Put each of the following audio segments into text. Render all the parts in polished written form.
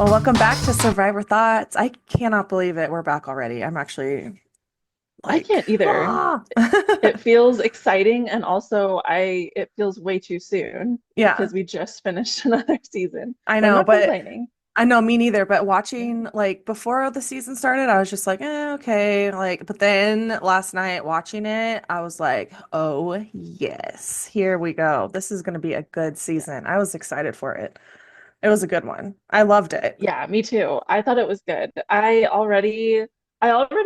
Well, welcome back to Survivor Thoughts. I cannot believe it. We're back already. I'm actually I like, can't either. ah. It feels exciting and also I it feels way too soon Yeah, because we just finished another season. I But I'm know, not but complaining. I know me neither. But watching Yeah. like before the season started, I was just like, okay. Like, but then last night watching it, I was like, oh, yes, here we go. This is going to be a good Yeah. season. I was excited for it. It was a good one. I loved it. Yeah, me too. I thought it was good. I already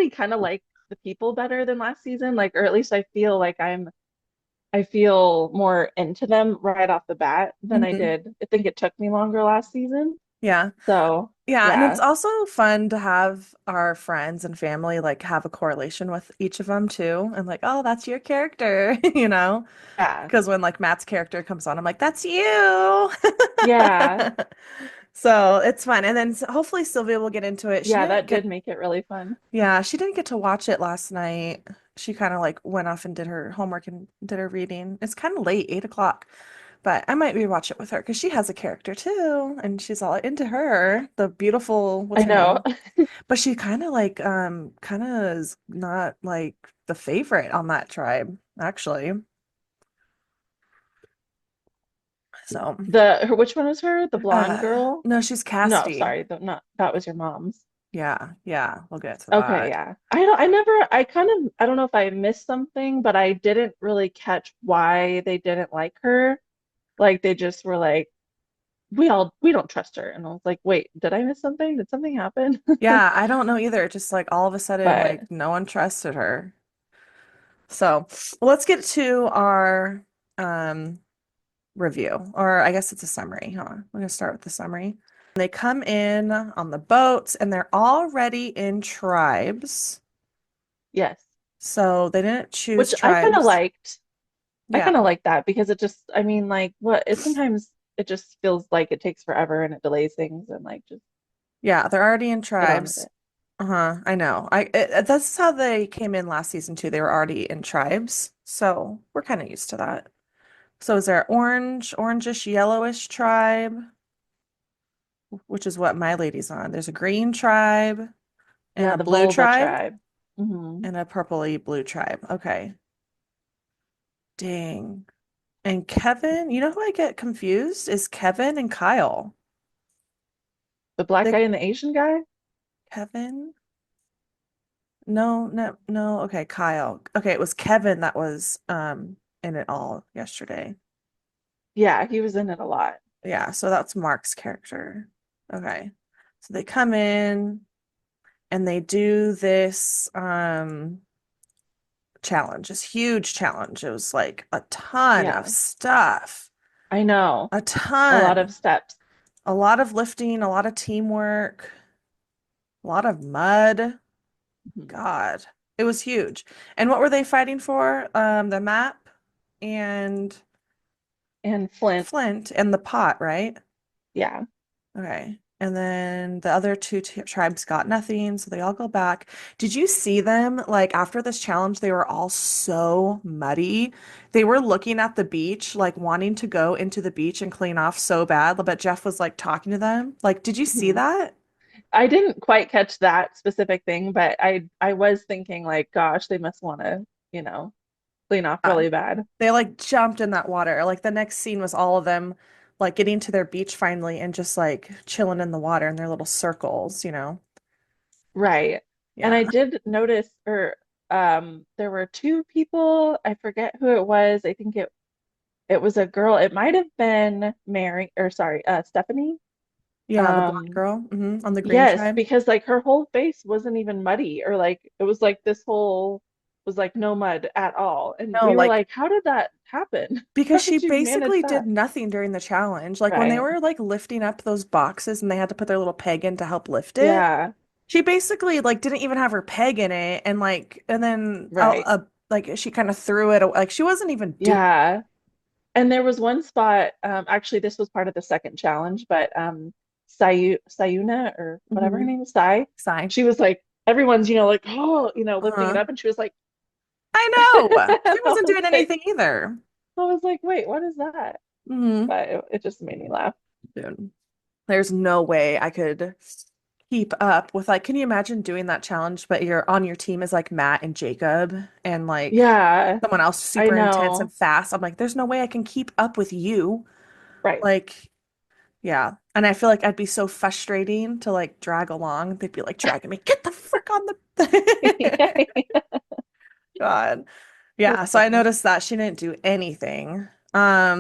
kind of like the people better than last season, like or at least I feel like I feel more into them right off the bat than I Mhm. did. I think it took me longer last season. Yeah. So, Yeah, and it's yeah. also fun to have our friends and family like have a correlation with each of them too. And like, oh, that's your character, you know? Yeah. Because when like Matt's character comes on, I'm like, that's you. Yeah. So it's fun. And then hopefully Sylvia will get into it. She Yeah, didn't that did get, make it really fun. yeah, she didn't get to watch it last night. She kind of like went off and did her homework and did her reading. It's kind of late, 8 o'clock. But I might rewatch it with her because she has a character too, and she's all into her, the beautiful, what's I her know. name? But she kind of like kind of is not like the favorite on that tribe, actually. So, Which one was her? The blonde girl? no, she's No, Cassidy. sorry, not that was your mom's. Yeah, yeah, we'll get to Okay, that. yeah. I don't know if I missed something, but I didn't really catch why they didn't like her. Like they just were like, we don't trust her. And I was like, wait, did I miss something? Did something happen? Yeah, I don't know either. Just like all of a sudden, But like no one trusted her. So let's get to our um review, or I guess it's a summary, huh? We're gonna start with the summary. They come in on the boats and they're already in tribes. yes, So they didn't choose which I kind of tribes. liked. I Yeah. kind of like that because it just, I mean, like what it sometimes it just feels like it takes forever and it delays things and like just Yeah, they're already in get on with tribes. it. Uh-huh. I know. That's how they came in last season too. They were already in tribes. So we're kind of used to that. So is there orange, orangish, yellowish tribe, which is what my lady's on. There's a green tribe and Yeah, a the blue vulva tribe tribe. Hmm. and a purpley blue tribe. Okay. Dang. And Kevin, you know who I get confused is Kevin and Kyle. The black The guy and the Asian guy? Kevin? No, no, no. Okay, Kyle. Okay, it was Kevin that was in it all yesterday. Yeah, he was in it a lot. Yeah, so that's Mark's character. Okay. So they come in and they do this challenge, this huge challenge. It was like a ton of Yeah, stuff. I know. A A lot of ton. steps. A lot of lifting, a lot of teamwork, a lot of mud. Mhm. God, it was huge. And what were they fighting for? The map and And Flint. Flint and the pot, right? Yeah. Okay. And then the other two t tribes got nothing, so they all go back. Did you see them? Like after this challenge, they were all so muddy. They were looking at the beach, like wanting to go into the beach and clean off so bad, but Jeff was like talking to them. Like, did you see Mhm. that? I didn't quite catch that specific thing, but I was thinking like, gosh, they must want to, you know, clean off Yeah. really bad. They like jumped in that water. Like the next scene was all of them like getting to their beach finally and just like chilling in the water in their little circles, you know? Right. And I Yeah. did notice or there were two people, I forget who it was. I think it was a girl. It might have been Mary or sorry, Stephanie. Yeah, the blonde Um girl, on the green Yes, tribe. because like her whole face wasn't even muddy or like it was like this whole was like no mud at all. And No, we were like like, how did that happen? because How she did you manage basically did that? nothing during the challenge. Like when they Right. were like lifting up those boxes and they had to put their little peg in to help lift it, Yeah, she basically like didn't even have her peg in it and like and then right. like she kind of threw it like she wasn't even doing Yeah. And there was one spot, actually this was part of the second challenge, but Sayuna or whatever her hmm name is, Sai, Sigh. she was like everyone's, like, oh, lifting it Uh-huh. up and she was like I know. She I wasn't was doing like anything either. I was like, wait, what is that? Hmm But it just made me laugh. Dude. There's no way I could keep up with like, can you imagine doing that challenge, but you're on your team is like Matt and Jacob and like Yeah, someone else I super intense and know. fast. I'm like, there's no way I can keep up with you. Right. Like, yeah. And I feel like I'd be so frustrating to like drag along. They'd be like dragging me, get the frick on the God. Yeah, That's so I funny. noticed that she didn't do anything.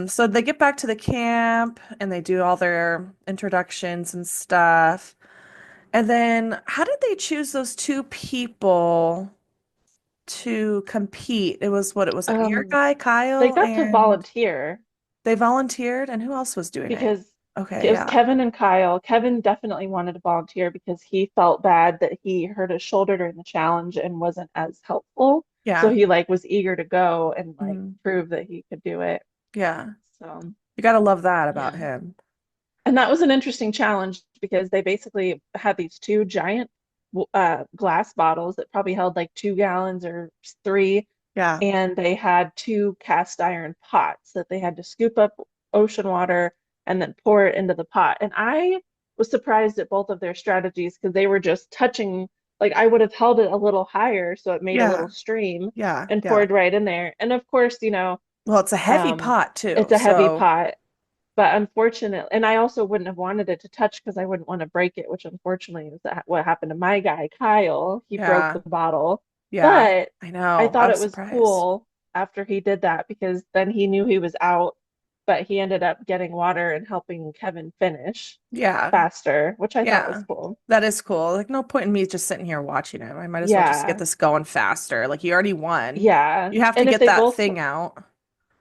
So they get back to the camp and they do all their introductions and stuff. And then how did they choose those two people to compete? It was what it was like your Um, guy, they Kyle, got to and volunteer they volunteered, and who else was doing it? because Okay, it was yeah. Kevin and Kyle. Kevin definitely wanted to volunteer because he felt bad that he hurt his shoulder during the challenge and wasn't as helpful. So Yeah. he like was eager to go and like Mhm. prove that he could do it. Yeah. So You gotta love that about yeah. him. And that was an interesting challenge because they basically had these two giant glass bottles that probably held like 2 gallons or three, Yeah. and they had two cast iron pots that they had to scoop up ocean water and then pour it into the pot. And I was surprised at both of their strategies because they were just touching, like I would have held it a little higher so it made a little Yeah. stream Yeah. and Yeah. poured right in there. And of course, Well, it's a heavy um, pot too, it's a heavy so pot. But unfortunately, and I also wouldn't have wanted it to touch because I wouldn't want to break it, which unfortunately is that what happened to my guy, Kyle. He broke yeah. the bottle. Yeah. But I I know. I thought was it was surprised. cool after he did that because then he knew he was out, but he ended up getting water and helping Kevin finish Yeah. faster, which I thought was Yeah. cool. That is cool. Like, no point in me just sitting here watching him. I might as well just get Yeah. this going faster. Like, you already won. Yeah. You have to And if get they that both, thing out.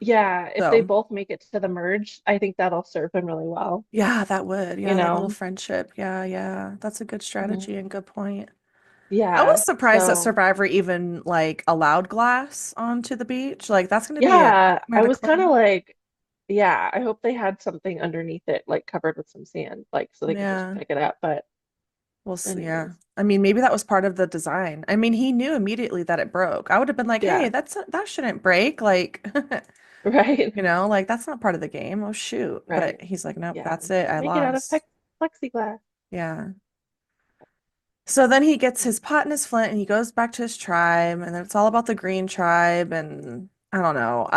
yeah, if they So, both make it to the merge, I think that'll serve him really well, yeah, that would. you Yeah, that little know? friendship. Yeah, yeah. That's a good Mhm. strategy and good point. I was Yeah. surprised that So Survivor even like allowed glass onto the beach. Like, that's going to be a yeah, I nightmare to was kind of clean. like, yeah, I hope they had something underneath it, like covered with some sand, like so they could just Yeah. pick it up. But We'll see. Yeah. anyways, I mean, maybe that was part of the design. I mean, he knew immediately that it broke. I would have been like, "Hey, yeah, that shouldn't break." Like, right, like that's not part of the game. Oh shoot. right, But he's like, "Nope, yeah, that's it. I make it out of lost." plexiglass. Yeah. So then he gets his Um, pot and his flint and he goes back to his tribe and then it's all about the green tribe and I don't know.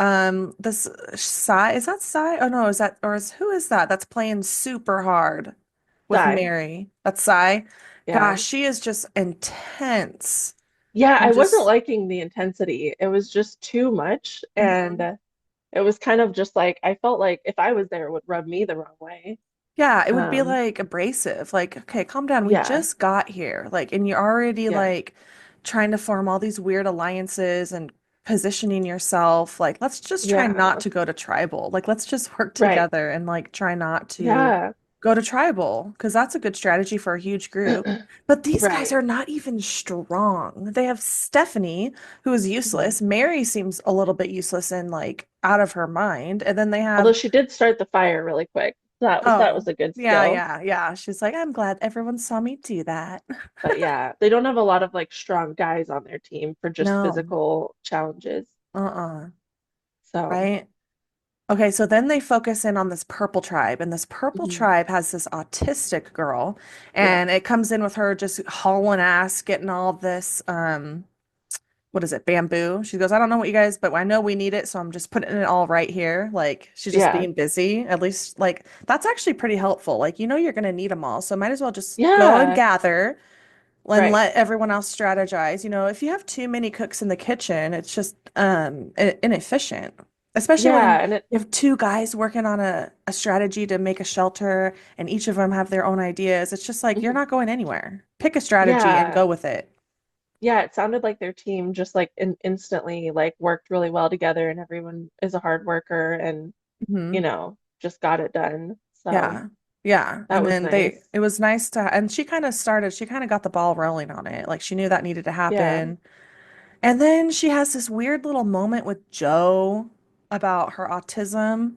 This Sai, is that Sai? Oh no, is that or is who is that? That's playing super hard with die, Mary. That's Sai. yeah, Gosh, she is just intense. yeah. And I wasn't just liking the intensity. It was just too much, and mhm. it was kind of just like I felt like if I was there, it would rub me the wrong way. Yeah, it would be Um, like abrasive. Like, okay, calm down. We yeah, just got here. Like, and you're already yeah, like trying to form all these weird alliances and positioning yourself. Like, let's just try not yeah, to go to tribal. Like, let's just work right, together and like try not to yeah, go to tribal because that's a good strategy for a huge group. But these guys right. are not even strong. They have Stephanie, who is Mhm. useless. Mary seems a little bit useless and like out of her mind. And then they Although have she did start the fire really quick. That was Oh, a good yeah, skill. yeah, yeah. She's like, I'm glad everyone saw me do that. But yeah, they don't have a lot of like strong guys on their team for just No, physical challenges. uh-uh. So, Right? Okay, so then they focus in on this purple tribe, and this purple mhm. tribe has this autistic girl, Yes. and it comes in with her just hauling ass, getting all this, what is it, bamboo? She goes, I don't know what you guys, but I know we need it, so I'm just putting it all right here. Like, she's just Yeah. being busy. At least, like, that's actually pretty helpful. Like, you're gonna need them all, so might as well just go and Yeah. gather and Right. let everyone else strategize. If you have too many cooks in the kitchen, it's just inefficient. Especially when Yeah. And it, you have two guys working on a strategy to make a shelter and each of them have their own ideas. It's just like you're mhm. not going anywhere. Pick a strategy and Yeah. go with it. Yeah. It sounded like their team just like instantly like worked really well together and everyone is a hard worker and, Hmm. just got it done. So Yeah. Yeah. that And was then nice. it was nice and she kind of got the ball rolling on it. Like she knew that needed to Yeah. happen. And then she has this weird little moment with Joe about her autism.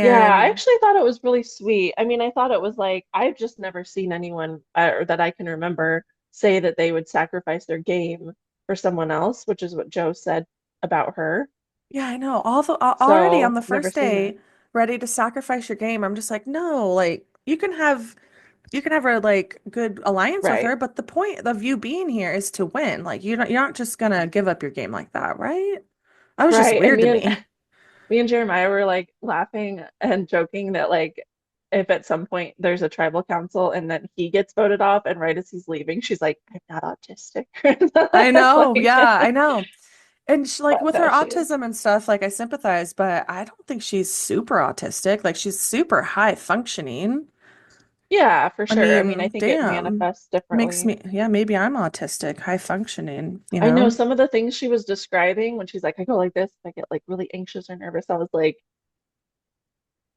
Yeah, I And actually thought it was really sweet. I mean, I thought it was like, I've just never seen anyone or that I can remember say that they would sacrifice their game for someone else, which is what Joe said about her. yeah, I know. Already on So, the never first seen that. day, ready to sacrifice your game. I'm just like, no, like you can have a like good alliance with Right. her, but the point of you being here is to win. Like you're not just gonna give up your game like that, right? That was just Right. And weird to me. me and Jeremiah were like laughing and joking that like if at some point there's a tribal council and then he gets voted off and right as he's leaving, she's like, I'm not autistic. I know, Like, yeah, I know. And she, like but with her no, she is. autism and stuff, like I sympathize, but I don't think she's super autistic. Like she's super high functioning. Yeah, for I sure. I mean, I mean, think it damn. manifests Makes differently. me, yeah, maybe I'm autistic, high functioning, you I know know? some of the things she was describing when she's like, I go like this, I get like really anxious or nervous. I was like,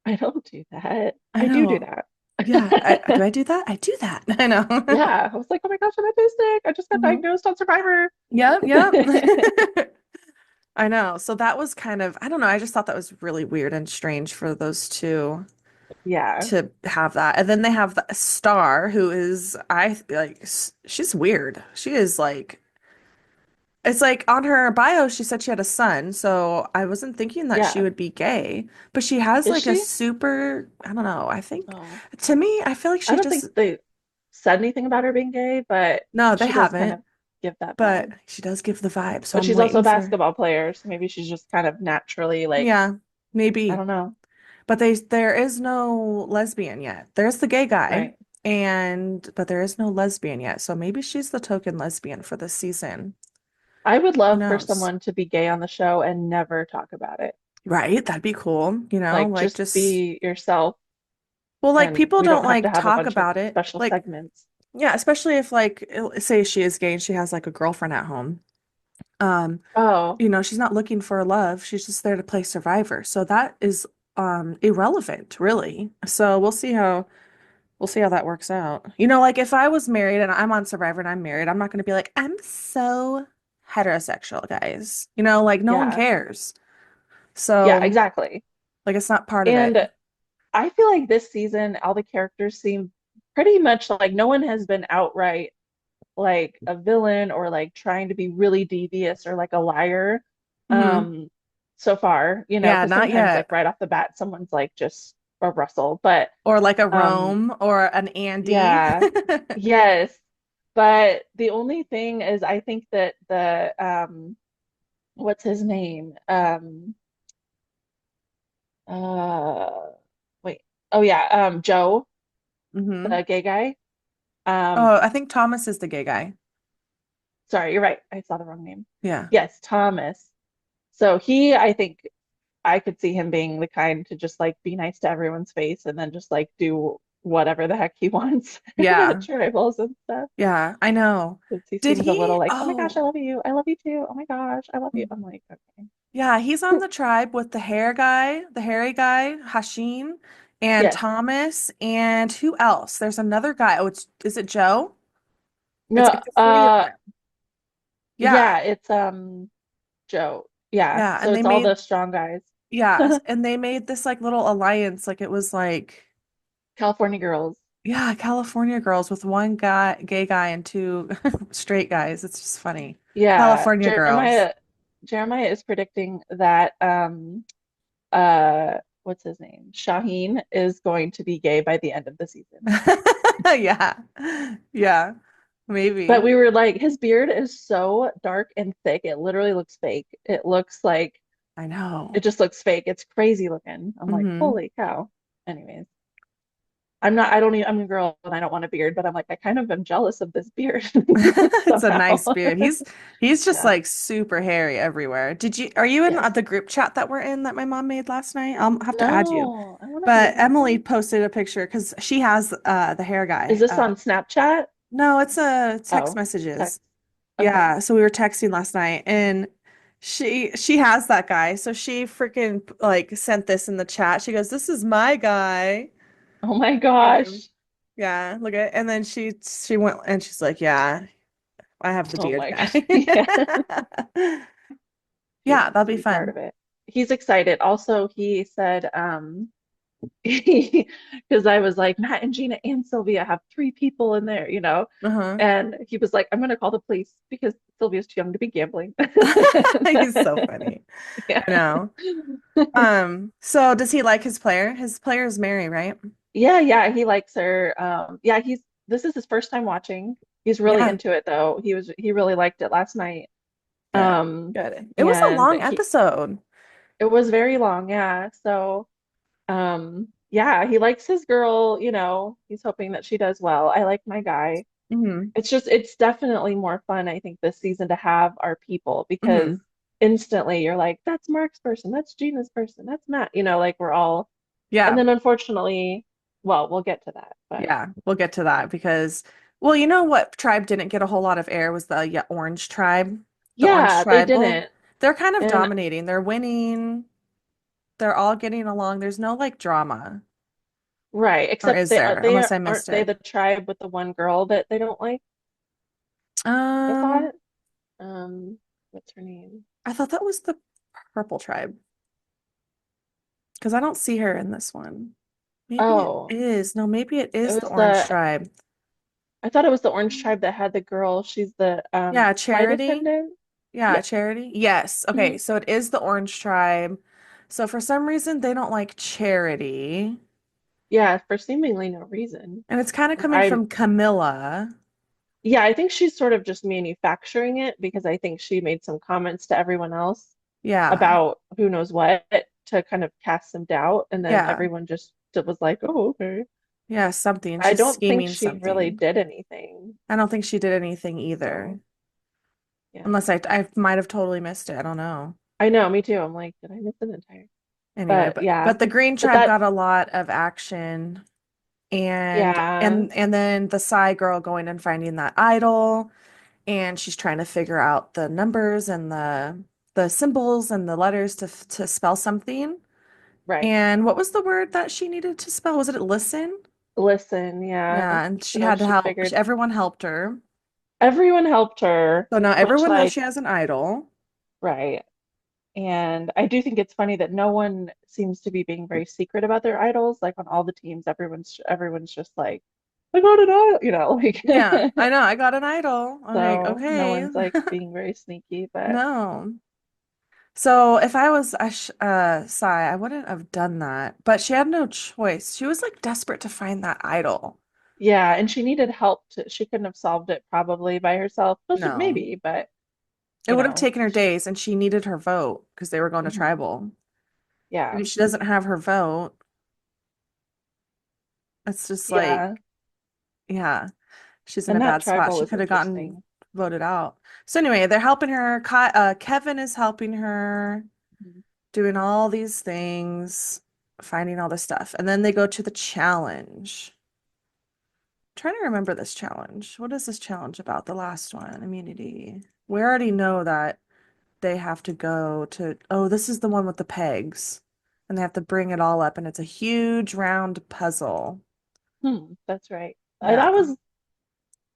I don't do that. I I do know. that. Yeah, do I do that? I do that. I know. Yeah, I was like, oh my gosh, I'm autistic. I just got hmm diagnosed on Survivor. Yep, yep. I know. So that was kind of, I don't know, I just thought that was really weird and strange for those two Yeah, to have that. And then they have the Star, who is, I like, she's weird. She is like, it's like on her bio, she said she had a son. So I wasn't thinking that she yeah. would be gay, but she has Is like a she? super, I don't know. I think Oh, to me, I feel like I she don't just, think they said anything about her being gay, but no, they she does kind haven't, of give that but vibe. she does give the vibe. So But I'm she's also a waiting for, basketball player, so maybe she's just kind of naturally like, yeah, I maybe. don't know. But there is no lesbian yet. There's the gay guy, Right. and but there is no lesbian yet. So maybe she's the token lesbian for this season. I would Who love for knows? someone to be gay on the show and never talk about it. Right? That'd be cool. Like, Like just just be yourself, well, like and people we don't don't have to like have a talk bunch of about it. special Like, segments. yeah, especially if like say she is gay and she has like a girlfriend at home. Um, Oh, she's not looking for love. She's just there to play survivor. So that is irrelevant, really. So we'll see how that works out. Like if I was married and I'm on Survivor and I'm married, I'm not going to be like, I'm so heterosexual, guys. Like no one yeah. cares. Yeah, So, exactly. like it's not part of it. And I feel like this season, all the characters seem pretty much like no one has been outright like a villain or like trying to be really devious or like a liar hmm um so far, Yeah, because not sometimes like yet. right off the bat someone's like just a Russell. But Or like a um Rome or an Andy. yeah, yes. But the only thing is I think that the what's his name? Uh wait. Oh yeah, Joe, hmm the gay guy. Oh, Um I think Thomas is the gay guy. Sorry, you're right. I saw the wrong name. Yeah. Yes, Thomas. So I think I could see him being the kind to just like be nice to everyone's face and then just like do whatever the heck he wants in the Yeah. tribals and stuff. Yeah, I know. Because he Did seems a little he? like, oh my gosh, I Oh. love you. I love you too. Oh my gosh, I love you. I'm like, okay. Yeah, he's on the tribe with the hair guy, the hairy guy, Hashim, and Yes. Thomas, and who else? There's another guy. Oh, is it Joe? No, It's three of them. yeah, Yeah, it's Joe. Yeah. yeah, So it's all the strong guys. and they made this like little alliance. Like it was like, California girls. yeah, California girls with one guy, gay guy, and two straight guys. It's just funny. Yeah. California girls. Jeremiah is predicting that what's his name? Shaheen is going to be gay by the end of the season. Yeah, yeah, But maybe. we were like, his beard is so dark and thick, it literally looks fake. It looks like I it know. just looks fake. It's crazy looking. I'm like, hmm holy cow. Anyways, I'm a girl and I don't want a beard, but I'm like, I kind of am jealous of this beard It's a somehow. nice beard. He's just Yeah. like super hairy everywhere. Are you in Yes. the group chat that we're in that my mom made last night? I'll have to add you. No, I want to be But in that Emily one. posted a picture because she has the hair Is guy. this on Snapchat? No, it's text Oh, messages. text. Okay. Yeah, so we were texting last night and she has that guy. So she freaking like sent this in the chat. She goes, "This is my guy." Oh my Um, gosh. yeah, look at and then she went and she's like, "Yeah, I have the Oh beard my guy." gosh. Yeah. He Yeah, has that'll to be be part fun. of it. He's excited. Also, he said, because I was like, Matt and Gina and Sylvia have three people in there. Uh-huh. And he was like, I'm gonna call the police because Sylvia's too young to be gambling. He's so funny. Yeah. I know. So does he like his player? His player is Mary, right? Yeah, yeah, he likes her. Yeah, he's this is his first time watching. He's really Yeah, into it though. He really liked it last night. good, Um, good. It was a and long episode. it was very long, yeah. So, yeah, he likes his girl, he's hoping that she does well. I like my guy. Hmm. It's definitely more fun, I think, this season to have our people because Hmm. instantly you're like, that's Mark's person, that's Gina's person, that's Matt, like we're all, and Yeah, then unfortunately, well, we'll get to that, but yeah, we'll get to that because, well, you know what tribe didn't get a whole lot of air was the yeah, Orange tribe. The Orange yeah, they tribe. Well, didn't. they're kind of And dominating. They're winning. They're all getting along. There's no like drama, right, or except is there? Unless I aren't missed they it. the tribe with the one girl that they don't like? I Um, thought. What's her name? I thought that was the Purple tribe because I don't see her in this one. Maybe it Oh, is. No, maybe it it is the was Orange the tribe. I thought it was the orange tribe that had the girl. She's the Yeah, flight Charity. attendant. Yeah, Yeah. Charity. Yes. Hmm. Okay, so it is the Orange tribe. So for some reason they don't like Charity. Yeah, for seemingly no reason. And it's kind of coming I from Camilla. Yeah, I think she's sort of just manufacturing it because I think she made some comments to everyone else Yeah. about who knows what to kind of cast some doubt, and then Yeah. everyone just was like, "Oh, okay." Yeah, something. I She's don't think scheming she really something. did anything. I don't think she did anything either. So, yeah. Unless I might have totally missed it. I don't know. I know, me too. I'm like, did I miss an entire? Anyway, But but yeah, but the Green but tribe that, got a lot of action and yeah, and then the Psy girl going and finding that idol and she's trying to figure out the numbers and the symbols and the letters to spell something. right. And what was the word that she needed to spell? Was it listen? Listen, yeah. Yeah, and she So had to she help. figured Everyone helped her. everyone helped her, So now which everyone knows like, she has an idol. right. And I do think it's funny that no one seems to be being very secret about their idols. Like on all the teams, everyone's just like, I got an idol, Yeah, like I know. I got an idol. I'm like, so no okay. one's like being very sneaky, but No. So if I was a Sai, I wouldn't have done that. But she had no choice. She was like desperate to find that idol. yeah, and she needed help she couldn't have solved it probably by herself. Well, No. maybe, but It you would have know, taken her days, and she needed her vote because they were going to mhm. tribal. And Yeah, if she doesn't have her vote, it's just like, yeah. yeah, she's in a And that bad spot. tribal She was could have gotten interesting. voted out. So anyway, they're helping her. Kevin is helping her, Mhm. doing all these things, finding all this stuff. And then they go to the challenge. Trying to remember this challenge. What is this challenge about? The last one, immunity. We already know that they have to go to, oh, this is the one with the pegs. And they have to bring it all up, and it's a huge round puzzle. That's right. Yeah. That was,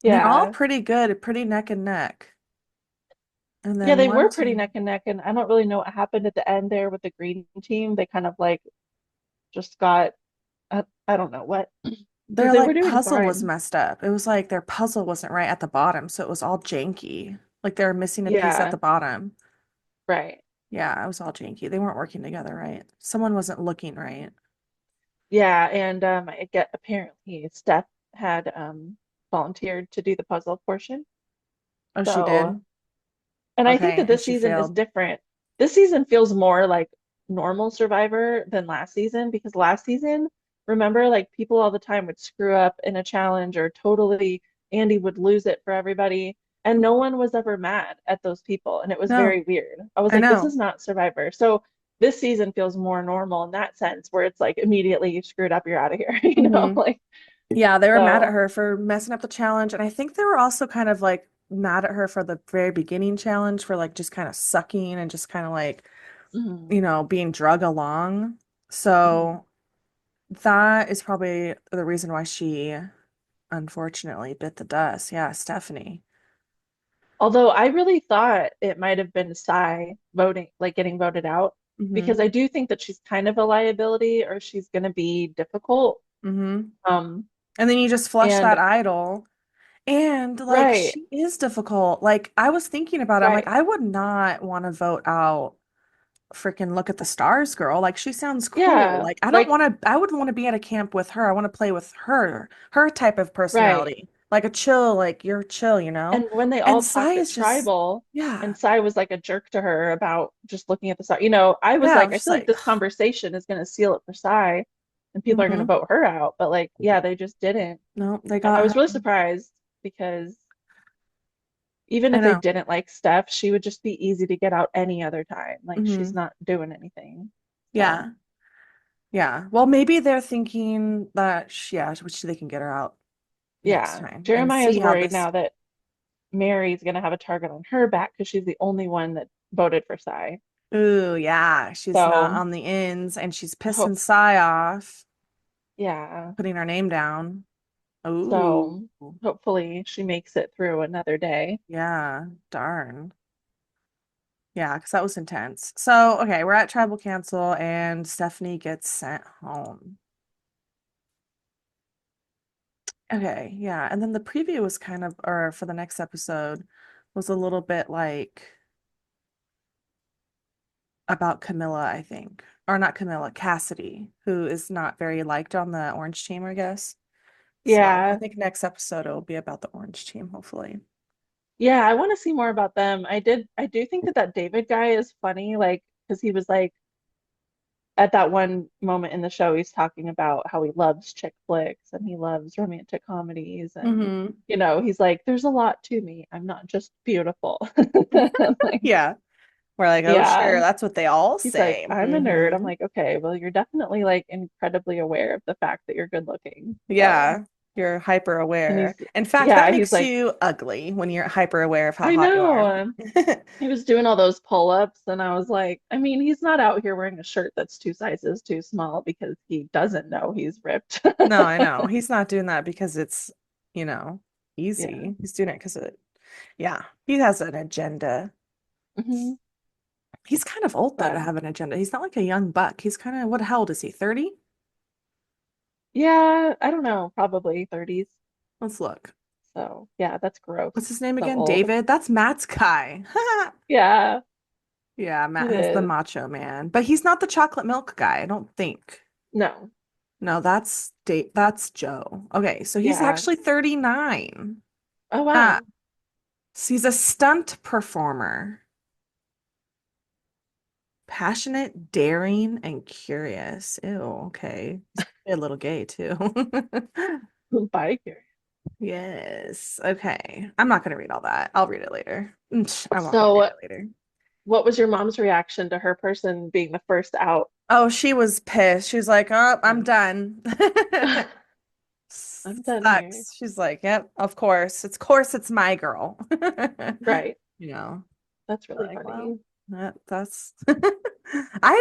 And they're all yeah. pretty good, pretty neck and neck. And Yeah, then they one were pretty team, neck and neck, and I don't really know what happened at the end there with the green team. They kind of like just got, I don't know what, because their they were like doing puzzle was fine. messed up. It was like their puzzle wasn't right at the bottom, so it was all janky. Like they were missing a piece at the Yeah, bottom. right. Yeah, it was all janky. They weren't working together right. Someone wasn't looking right. Yeah, and I get apparently Steph had volunteered to do the puzzle portion. Oh, she So, did? and I think Okay, that and this she season is failed. different. This season feels more like normal Survivor than last season because last season, remember, like people all the time would screw up in a challenge or totally Andy would lose it for everybody, and no one was ever mad at those people, and it was No, very weird. I was I like, this know. is not Survivor. So this season feels more normal in that sense, where it's like immediately you screwed up, you're out of here, Hmm. like Yeah, they were mad at so. her for messing up the challenge. And I think they were also kind of like mad at her for the very beginning challenge for like just kind of sucking and just kind of like, Mhm, being drug along. mhm. So that is probably the reason why she unfortunately bit the dust. Yeah, Stephanie. Although I really thought it might have been Sai voting, like getting voted out, Hmm. because I do think that she's kind of a liability or she's going to be difficult. Hmm. Um, And then you just flush and that idol. And like right, she is difficult. Like I was thinking about it. I'm like, right. I would not want to vote out freaking look at the stars girl. Like she sounds cool. Yeah, Like I don't like want to I would want to be at a camp with her. I want to play with her type of right. personality. Like a chill, like you're chill, you know? And when they And all Sai talked at is just tribal yeah. and Sai was like a jerk to her about just looking at the star, I was Yeah, I like, was I just feel like like this conversation is going to seal it for Sai and people are going to hmm vote her out. But like, yeah, they just didn't. no, they And I got was her. really surprised because even I if they know. didn't like Steph, she would just be easy to get out any other time. Like she's Hmm not doing anything. So Yeah. Yeah. Well, maybe they're thinking that yeah, which they can get her out next yeah, time and Jeremiah see is how worried this. now that Mary's going to have a target on her back because she's the only one that voted for Sai. Ooh, yeah. She's not So on the ends and she's hope, pissing Sai off, yeah. putting her name down. Ooh. So hopefully she makes it through another day. Yeah. Darn. Yeah, because that was intense. So, okay, we're at Tribal Council and Stephanie gets sent home. Okay, yeah. And then the preview was kind of, or for the next episode, was a little bit like about Camilla, I think. Or not Camilla, Cassidy, who is not very liked on the Orange team, I guess. So I Yeah. think next episode it will be about the Orange team, hopefully. Yeah, I want to see more about them. I do think that that David guy is funny, like, because he was like, at that one moment in the show, he's talking about how he loves chick flicks and he loves romantic comedies. And, Hmm he's like, there's a lot to me. I'm not just beautiful. I'm like, Yeah. We're like, oh, sure, yeah. that's what they all He's like, say. I'm a nerd. I'm like, okay, well, you're definitely like incredibly aware of the fact that you're good looking. So, Yeah, you're hyper and aware. he's, In fact, that yeah, he's makes like, you ugly when you're hyper aware of how I hot you are. know. He was doing all those pull-ups, and I was like, I mean, he's not out here wearing a shirt that's two sizes too small because he doesn't know he's ripped. No, I know. He's not doing that because it's, you know, Yeah. easy. He's doing it because yeah, he has an agenda. hmm He's kind of old though to But have an agenda. He's not like a young buck. He's kind of, what, how old is he? 30? yeah, I don't know, probably 30s. Let's look. So, yeah, that's What's gross. his name So again? old. David? That's Matt's guy. Yeah, Yeah, it Matt has the is. macho man, but he's not the chocolate milk guy, I don't think. No. No, that's Joe. Okay, so he's Yeah. actually 39. Oh, Uh, wow. so he's a stunt performer. Passionate, daring, and curious. Ew, okay. He's probably a little gay too. Biker. Yes. Okay. I'm not gonna read all that. I'll read it later. I'm not gonna read So, it later. what was your mom's reaction to her person being the first out? Oh, she was pissed. She was like, "Oh, I'm Yeah. done." I'm done here. Sucks. She's like, "Yep, of course. It's course it's my girl." Right. You know. That's really Like, well, funny. that's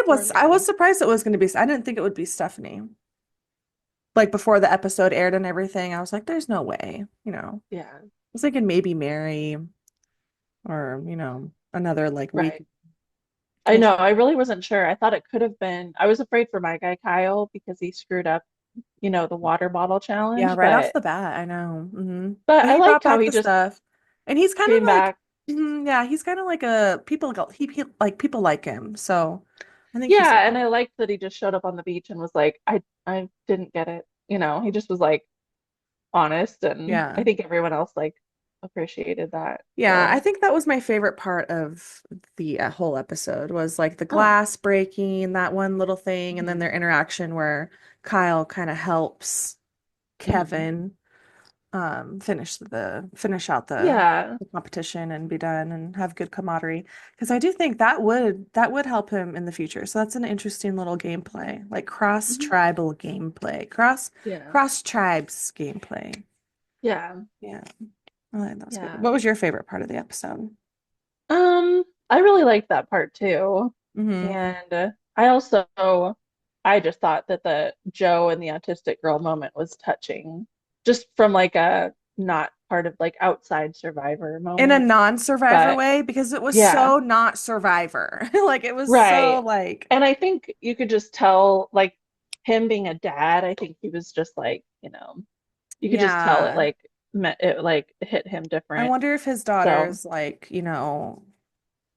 Poor I was Mary. surprised it was going to be I didn't think it would be Stephanie. Like before the episode aired and everything, I was like, there's no way, you know. Yeah. I was thinking maybe Mary or, another like week. Right. I Which know. I really wasn't sure. I thought it could have been. I was afraid for my guy Kyle because he screwed up, the water bottle yeah, challenge, right off but the bat, I know. but But I he brought liked how back he the just stuff. And he's kind of came like back. yeah, he's kind of like a he like people like him. So I think he's Yeah, and good. I liked that he just showed up on the beach and was like, I didn't get it. He just was like honest, and I Yeah. think everyone else like appreciated that. Yeah, I So, think that was my favorite part of the whole episode was like the oh, glass breaking, that one little thing, and then hmm their interaction where Kyle kind of helps hmm Kevin finish out yeah, the competition and be done and have good camaraderie. Because I do think that would help him in the future. So that's an interesting little gameplay, like hmm cross-tribal gameplay, yeah, cross tribes gameplay. yeah, Yeah, I think that was good. yeah. What was your favorite part of the episode? I really liked that part too. Hmm And I just thought that the Joe and the autistic girl moment was touching, just from like a not part of like outside Survivor In a moment. non-Survivor But way, because it was yeah, so not Survivor. Like it was so right. like, And I think you could just tell, like him being a dad, I think he was just like, you could just tell it yeah. like it like hit him I different. wonder if his So, daughter's like,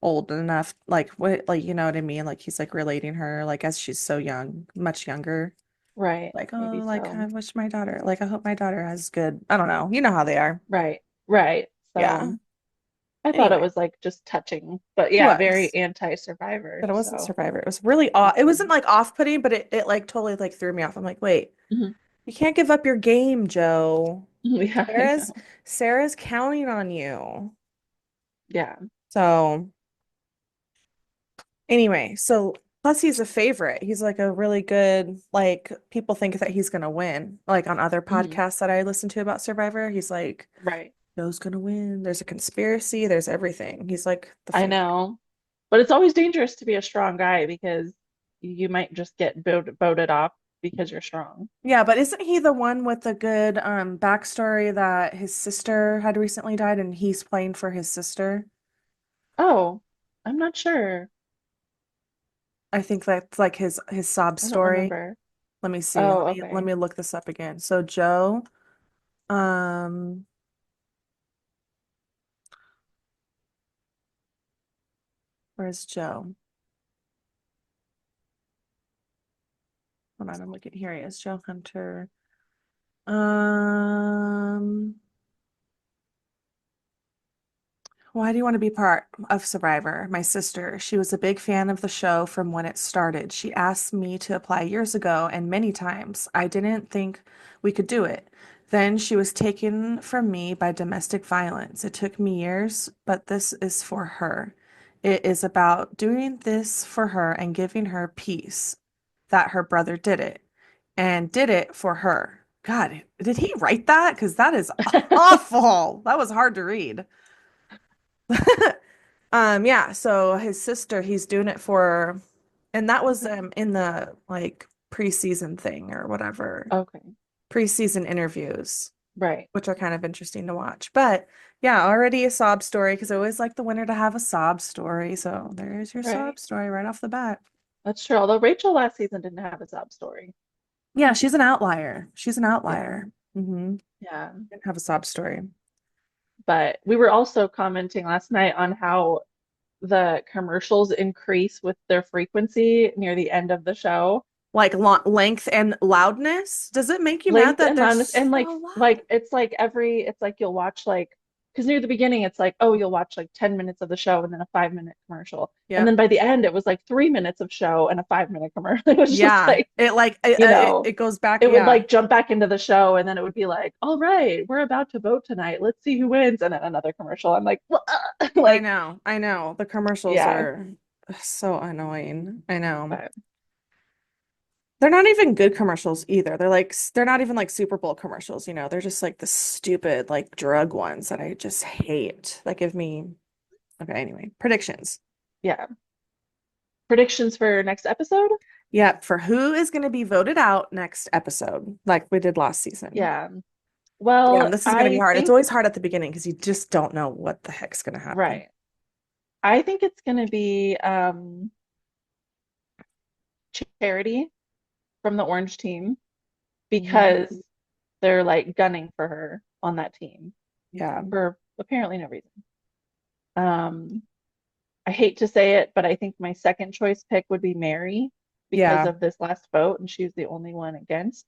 old enough, like what, like you know what I mean? Like he's like relating her, like as she's so young, much younger. Right. Like, oh, Maybe like I so. wish my daughter, like I hope my daughter has good. I don't know. You know how they are. Right. Right. Yeah. So I thought it Anyway, was like just touching, but it yeah, very was. anti-survivor. But it wasn't So Survivor. It was really off. that's It good. wasn't like off-putting, but it like totally like threw me off. I'm like, wait, Mhm. you can't give up your game, Joe. Yeah, I Sarah's know. Sarah's counting on you. Yeah. So anyway, so plus he's a favorite. He's like a really good, like people think that he's gonna win. Like on other Mhm. podcasts that I listen to about Survivor, he's like, Right. Joe's gonna win. There's a conspiracy, there's everything. He's like the I favorite. know. But it's always dangerous to be a strong guy because you might just get voted off because you're strong. Yeah, but isn't he the one with the good backstory that his sister had recently died and he's playing for his sister? Oh, I'm not sure. I think that's like his sob I don't story. remember. Let me see. Oh, Let okay. me look this up again. So Joe, um, where's Joe? Hold on, I'm looking. Here he is, Joe Hunter. Um, Why do you want to be part of Survivor? My sister, she was a big fan of the show from when it started. She asked me to apply years ago, and many times I didn't think we could do it. Then she was taken from me by domestic violence. It took me years, but this is for her. It is about doing this for her and giving her peace that her brother did it and did it for her. God, did he write that? Because that is awful. That was hard to read. Yeah, so his sister, he's doing it for, and that was in the like preseason thing or whatever, Okay. preseason interviews, Right. which are kind of interesting to watch. But yeah, already a sob story because I always like the winner to have a sob story. So there's your Right. sob story right off the bat. That's true. Although Rachel last season didn't have a sob story. Yeah, she's an outlier. She's an Yeah. outlier. Yeah. Didn't have a sob story. But we were also commenting last night on how the commercials increase with their frequency near the end of the show. Like length and loudness. Does it make you mad Length that and they're loudness and so loud? it's like it's like you'll watch like because near the beginning it's like oh you'll watch like 10 minutes of the show and then a 5 minute commercial and then Yep. by the end it was like 3 minutes of show and a 5 minute commercial. It was just Yeah, like it like you know it goes back. it would Yeah, like jump back into the show and then it would be like all right we're about to vote tonight let's see who wins and then another commercial. I'm like I like know. I know. The commercials yeah are so annoying. I know. but They're not even good commercials either. They're not even like Super Bowl commercials, you know. They're just like the stupid like drug ones that I just hate. That give me okay, anyway. Predictions. yeah predictions for next episode. Yep, for who is going to be voted out next episode, like we did last season. Yeah Damn, well this is going to be I hard. It's think always hard at the beginning because you just don't know what the heck's going to happen. right I think it's going to be Charity from the Orange team because Mhm. they're like gunning for her on that team Yeah. for apparently no reason. Um, I hate to say it, but I think my second choice pick would be Mary because Yeah. of this last vote, and she's the only one against.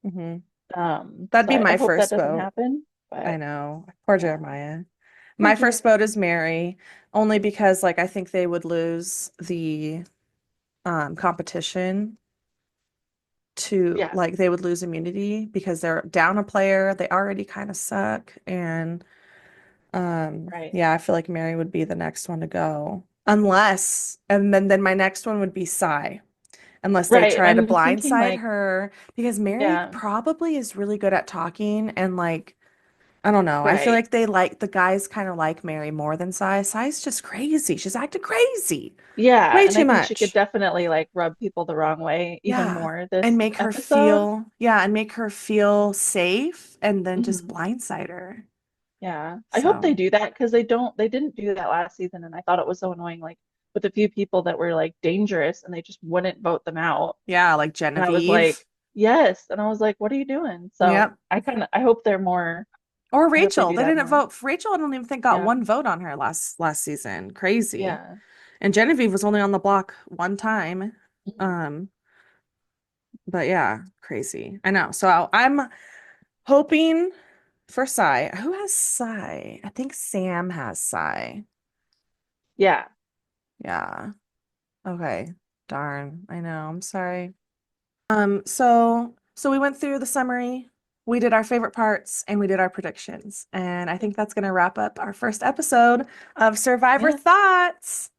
hmm That'd So be I my hope that first doesn't vote. happen. I But know. Poor yeah, Jeremiah. poor My first vote Jeremy. is Mary, only because like I think they would lose the competition to Yeah, like they would lose immunity because they're down a player. They already kind of suck. And right, yeah, I feel like Mary would be the next one to go. Unless, and then my next one would be Sai. Unless they right. And try to I'm thinking blindside like, her because Mary yeah, probably is really good at talking and like I don't know. I feel right. like they like the guys kind of like Mary more than Sai. Sai's just crazy. She's acting crazy. Yeah, Way and too I think she could much. definitely like rub people the wrong way even Yeah. more And this make her episode. feel, yeah, and make her feel safe and then just Mhm. blindside her. Yeah, I hope they So, do that because they didn't do that last season, and I thought it was so annoying. Like with a few people that were like dangerous, and they just wouldn't vote them out, yeah, like and I was Genevieve. like, yes, and I was like, what are you doing? So Yep. I hope they're more. Or I hope they Rachel. do They that didn't more. vote. Rachel, I don't even think got Yeah. one vote on her last season. Crazy. Yeah. And Genevieve was only on the block one time. Mhm. Um, but yeah, crazy. I know. So I'm hoping for Sai. Who has Sai? I think Sam has Sai. Yeah. Yeah. Okay. Darn. I know. I'm sorry. So we went through the summary, we did our favorite parts, and we did our predictions. And I Yep. think that's gonna wrap up our first episode of Survivor Yeah. Thoughts.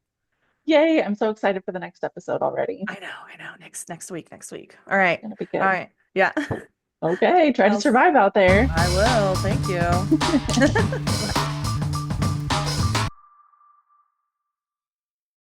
Yay. I'm so excited for the next episode already. I know. Next week, next week. All right. Gonna be All good. right. Yeah. Okay. Try to I'll, survive out there. I will. Thank you.